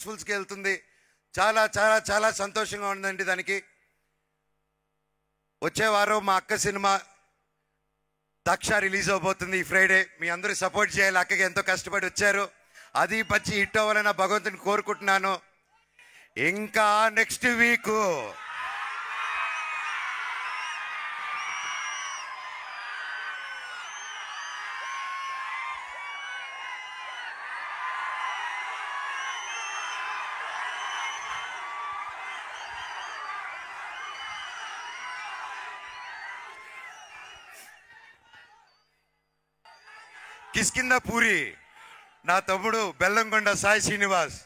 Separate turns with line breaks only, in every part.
హౌస్ఫుల్స్కి వెళ్తుంది. చాలా చాలా చాలా సంతోషంగా ఉందండి. దానికి వచ్చే వారం మా అక్క సినిమా దక్ష రిలీజ్ అవబోతుంది ఈ ఫ్రైడే. మీ అందరూ సపోర్ట్ చేయాలి. అక్కకి ఎంతో కష్టపడి వచ్చారు. అది మంచి హిట్ అవ్వాలని భగవంతుని కోరుకుంటున్నాను. ఇంకా నెక్స్ట్ వీక్ కిష్కింద పూరి నా తమ్ముడు బెల్లంకొండ సాయి శ్రీనివాస్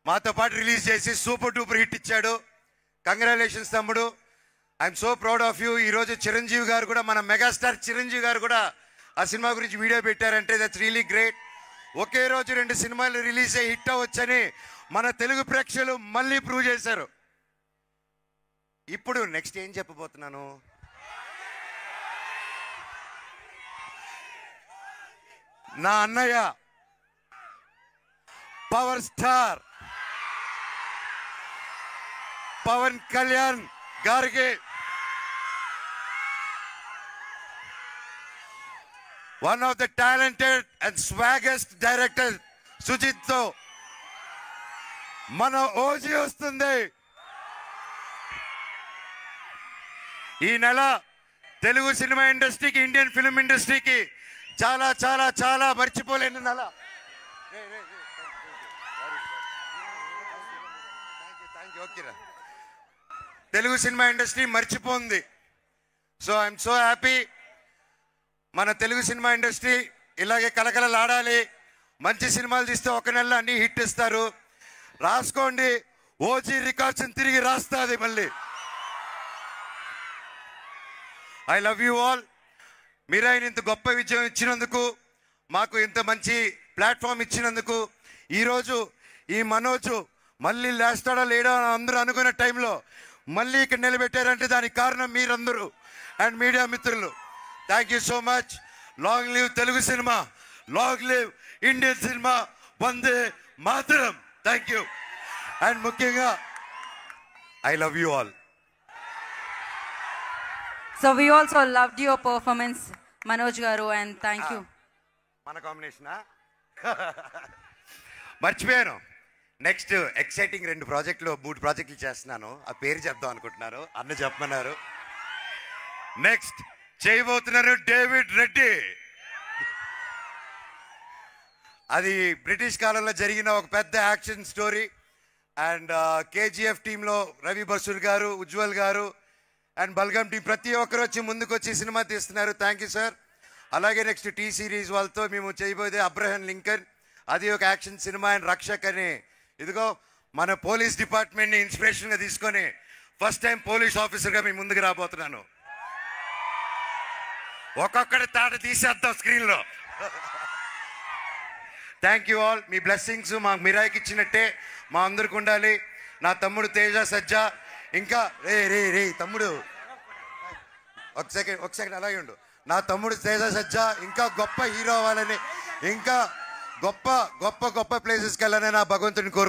మాతో పాటు రిలీజ్ చేసి సూపర్ డూపర్ హిట్ ఇచ్చాడు. కంగ్రాచులేషన్స్ తమ్ముడు. I'm so proud of you. ఈరోజు చిరంజీవి గారు కూడా, మన మెగాస్టార్ చిరంజీవి గారు కూడా ఆ సినిమా గురించి వీడియో పెట్టారంటే దట్స్ రియలీ గ్రేట్. ఒకే రోజు 2 సినిమాలు రిలీజ్ అయ్యి హిట్ అవ్వచ్చని మన తెలుగు ప్రేక్షకులు మళ్ళీ ప్రూవ్ చేశారు. ఇప్పుడు నెక్స్ట్ ఏం చెప్పబోతున్నాను, నా అన్నయ్య పవర్ స్టార్ పవన్ కళ్యాణ్ గారికి one of the talented and swaggest director Sujith తో మన ఓజీ వస్తుంది. ఈ నెల తెలుగు సినిమా ఇండస్ట్రీకి, ఇండియన్ ఫిల్మ్ ఇండస్ట్రీకి చాలా చాలా చాలా మర్చిపోలేని నెల. తెలుగు సినిమా ఇండస్ట్రీ మర్చిపోయింది. So I'm so happy. మన తెలుగు సినిమా ఇండస్ట్రీ ఇలాగే కలకలలాడాలి. మంచి సినిమాలు తీస్తే ఒక నెలలో అన్ని హిట్ ఇస్తారు. రాసుకోండి, ఓజీ రికార్డ్స్ తిరిగి రాస్తుంది మళ్ళీ. I love you all. మీరు ఆయన ఇంత గొప్ప విజయం ఇచ్చినందుకు, మాకు ఇంత మంచి ప్లాట్ఫామ్ ఇచ్చినందుకు, ఈరోజు ఈ మనోజు మళ్ళీ లేస్తాడా లేడా అని అందరూ అనుకున్న టైంలో మళ్ళీ ఇక్కడ నిలబెట్టారంటే దానికి కారణం మీరందరూ అండ్ మీడియా మిత్రులు. Thank you so much. Long live Telugu cinema, long live Indian cinema, Vande Mataram. Thank you. And ముఖ్యంగా I love you all.
So we also loved your performance, Manoj garu, and thank you.
మన కాంబినేషనా మర్చిపోయాను. Next exciting 2 ప్రాజెక్టులు 3 ప్రాజెక్టులు చేస్తున్నాను. ఆ పేరు చెప్దాం అనుకుంటున్నారు, అన్న చెప్పమన్నారు. నెక్స్ట్ చేయబోతున్నారు డేవిడ్ రెడ్డి. అది బ్రిటిష్ కాలంలో జరిగిన ఒక పెద్ద యాక్షన్ స్టోరీ. అండ్ కేజీఎఫ్ టీంలో రవి బసూర్ గారు, ఉజ్వల్ గారు అండ్ బల్గం టీం ప్రతి ఒక్కరు వచ్చి ముందుకు వచ్చి సినిమా తీస్తున్నారు. Thank you sir. అలాగే నెక్స్ట్ టీ సిరీస్ వాళ్ళతో మేము చేయబోయేది అబ్రహం లింకన్. అది ఒక యాక్షన్ సినిమా. అండ్ రక్షక్ అని, ఇదిగో మన పోలీస్ డిపార్ట్మెంట్ని ఇన్స్పిరేషన్గా తీసుకొని ఫస్ట్ టైం పోలీస్ ఆఫీసర్గా మీ ముందుకు రాబోతున్నాను. ఒక్కొక్కటి తాట తీసేద్దాం స్క్రీన్లో. Thank you all. Me blessings మా మిరాయికి ఇచ్చినట్టే మా అందరికి ఉండాలి. నా తమ్ముడు తేజ సజ్జా, ఇంకా రే తమ్ముడు ఒక సెకండ్ అలాగే ఉండు. నా తమ్ముడు తేజ సజ్జా ఇంకా గొప్ప హీరో అవ్వాలని, ఇంకా గొప్ప గొప్ప గొప్ప ప్లేసెస్కి వెళ్ళాలని నా భగవంతుని కోరుకుంటున్నాను.